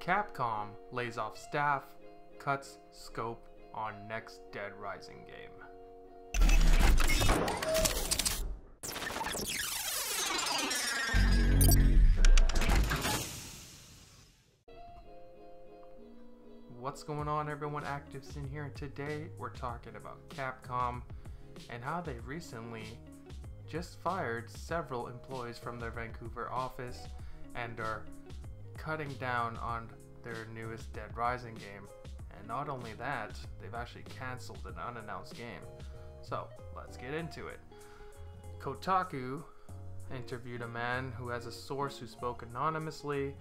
Capcom lays off staff, cuts scope on next Dead Rising game. What's going on, everyone? Activesin here, and today we're talking about Capcom and how they recently just fired several employees from their Vancouver office and are cutting down on their newest Dead Rising game. And not only that, they've actually cancelled an unannounced game. So let's get into it. Kotaku interviewed a man who has a source who spoke anonymously,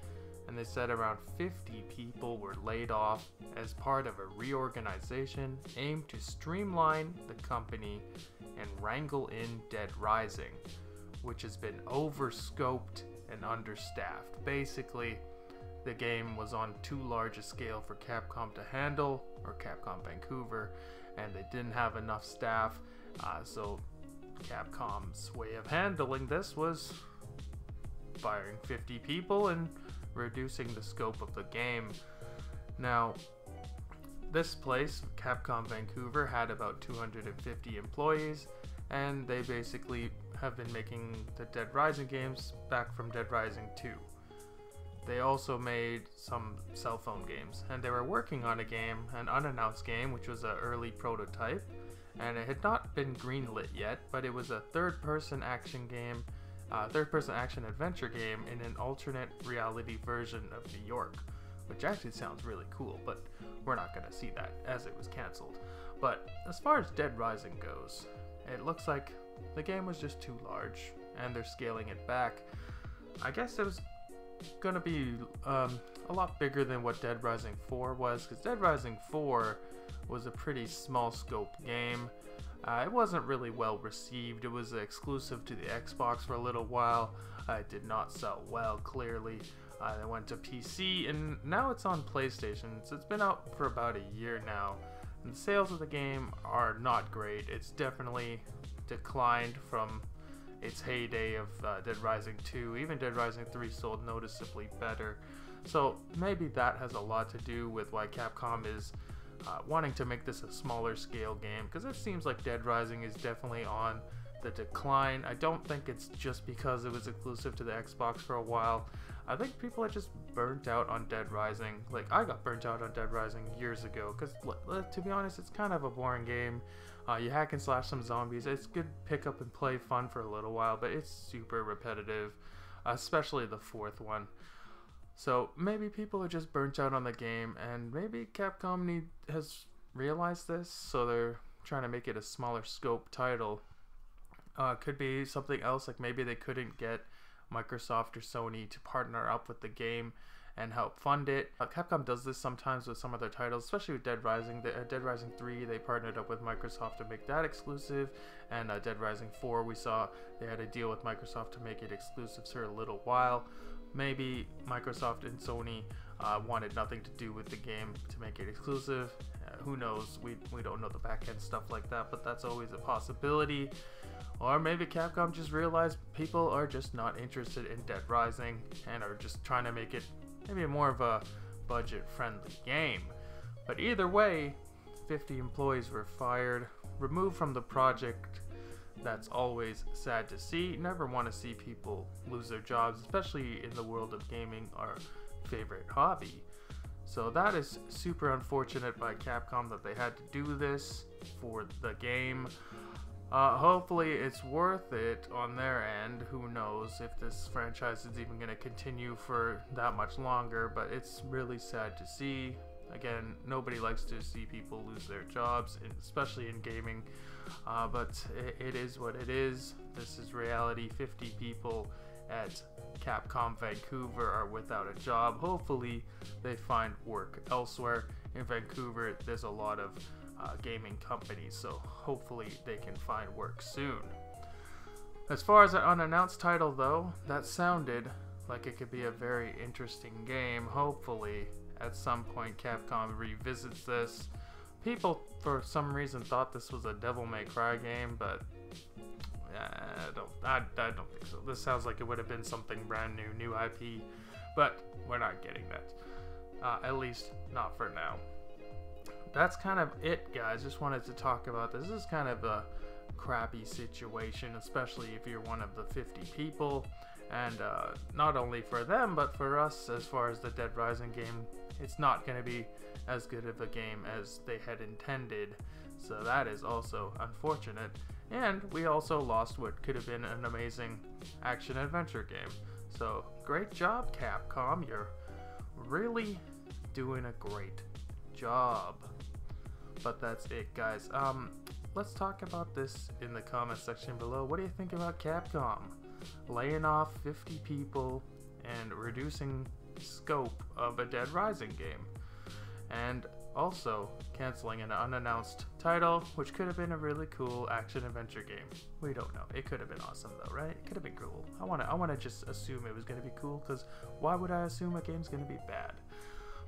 and they said around 50 people were laid off as part of a reorganization aimed to streamline the company and wrangle in Dead Rising, which has been overscoped and understaffed. Basically, the game was on too large a scale for Capcom to handle, or Capcom Vancouver, and they didn't have enough staff, so Capcom's way of handling this was firing 50 people and reducing the scope of the game. Now, this place, Capcom Vancouver, had about 250 employees, and they basically have been making the Dead Rising games back from Dead Rising 2. They also made some cell phone games, and they were working on a game, an unannounced game, which was an early prototype, and it had not been greenlit yet, but it was a third-person action game, third-person action adventure game in an alternate reality version of New York, which actually sounds really cool, but we're not going to see that as it was cancelled. But as far as Dead Rising goes, it looks like the game was just too large, and they're scaling it back. I guess it was going to be a lot bigger than what Dead Rising 4 was, because Dead Rising 4 was a pretty small scope game. It wasn't really well received. It was exclusive to the Xbox for a little while. It did not sell well, clearly. It went to PC, and now it's on PlayStation, so it's been out for about a year now. And the sales of the game are not great. It's definitely declined from its heyday of Dead Rising 2. Even Dead Rising 3 sold noticeably better. So maybe that has a lot to do with why Capcom is wanting to make this a smaller scale game, because it seems like Dead Rising is definitely on the decline. I don't think it's just because it was exclusive to the Xbox for a while. I think people are just burnt out on Dead Rising. Like, I got burnt out on Dead Rising years ago, because to be honest, it's kind of a boring game. You hack and slash some zombies. It's good pick up and play fun for a little while, but it's super repetitive, especially the fourth one. So maybe people are just burnt out on the game, and maybe Capcom has realized this, so they're trying to make it a smaller scope title. Could be something else, like maybe they couldn't get Microsoft or Sony to partner up with the game and help fund it. Capcom does this sometimes with some of their titles, especially with Dead Rising. Dead Rising 3, they partnered up with Microsoft to make that exclusive, and Dead Rising 4, we saw they had a deal with Microsoft to make it exclusive for a little while. Maybe Microsoft and Sony wanted nothing to do with the game to make it exclusive. Who knows? We don't know the back end stuff like that, but that's always a possibility. Or maybe Capcom just realized people are just not interested in Dead Rising and are just trying to make it maybe more of a budget-friendly game. But either way, 50 employees were fired, removed from the project. That's always sad to see. Never want to see people lose their jobs, especially in the world of gaming, our favorite hobby. So that is super unfortunate by Capcom that they had to do this for the game. Hopefully it's worth it on their end. Who knows if this franchise is even going to continue for that much longer, but it's really sad to see. Again, nobody likes to see people lose their jobs, especially in gaming, but it is what it is. This is reality. 50 people at Capcom Vancouver are without a job. Hopefully they find work elsewhere. In Vancouver, there's a lot of gaming companies, so hopefully they can find work soon. As far as an unannounced title though, that sounded like it could be a very interesting game. Hopefully at some point Capcom revisits this. People for some reason thought this was a Devil May Cry game, but I don't think so. This sounds like it would have been something brand new IP, but we're not getting that. at least not for now. That's kind of it, guys. Just wanted to talk about this. This is kind of a crappy situation, especially if you're one of the 50 people, and not only for them but for us. As far as the Dead Rising game, it's not going to be as good of a game as they had intended, so that is also unfortunate. And we also lost what could have been an amazing action adventure game. So great job, Capcom. You're really doing a great job. But that's it, guys. Let's talk about this in the comment section below. What do you think about Capcom laying off 50 people and reducing scope of a Dead Rising game, and also canceling an unannounced title, which could have been a really cool action adventure game? We don't know. It could have been awesome though, right? It could have been cool. I wanna just assume it was gonna be cool, because why would I assume a game's gonna be bad?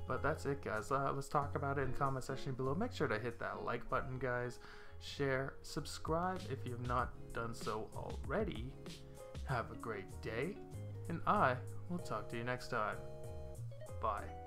But that's it, guys. Let's talk about it in the comment section below. Make sure to hit that like button, guys. Share, subscribe if you have not done so already. Have a great day, and I will talk to you next time. Bye.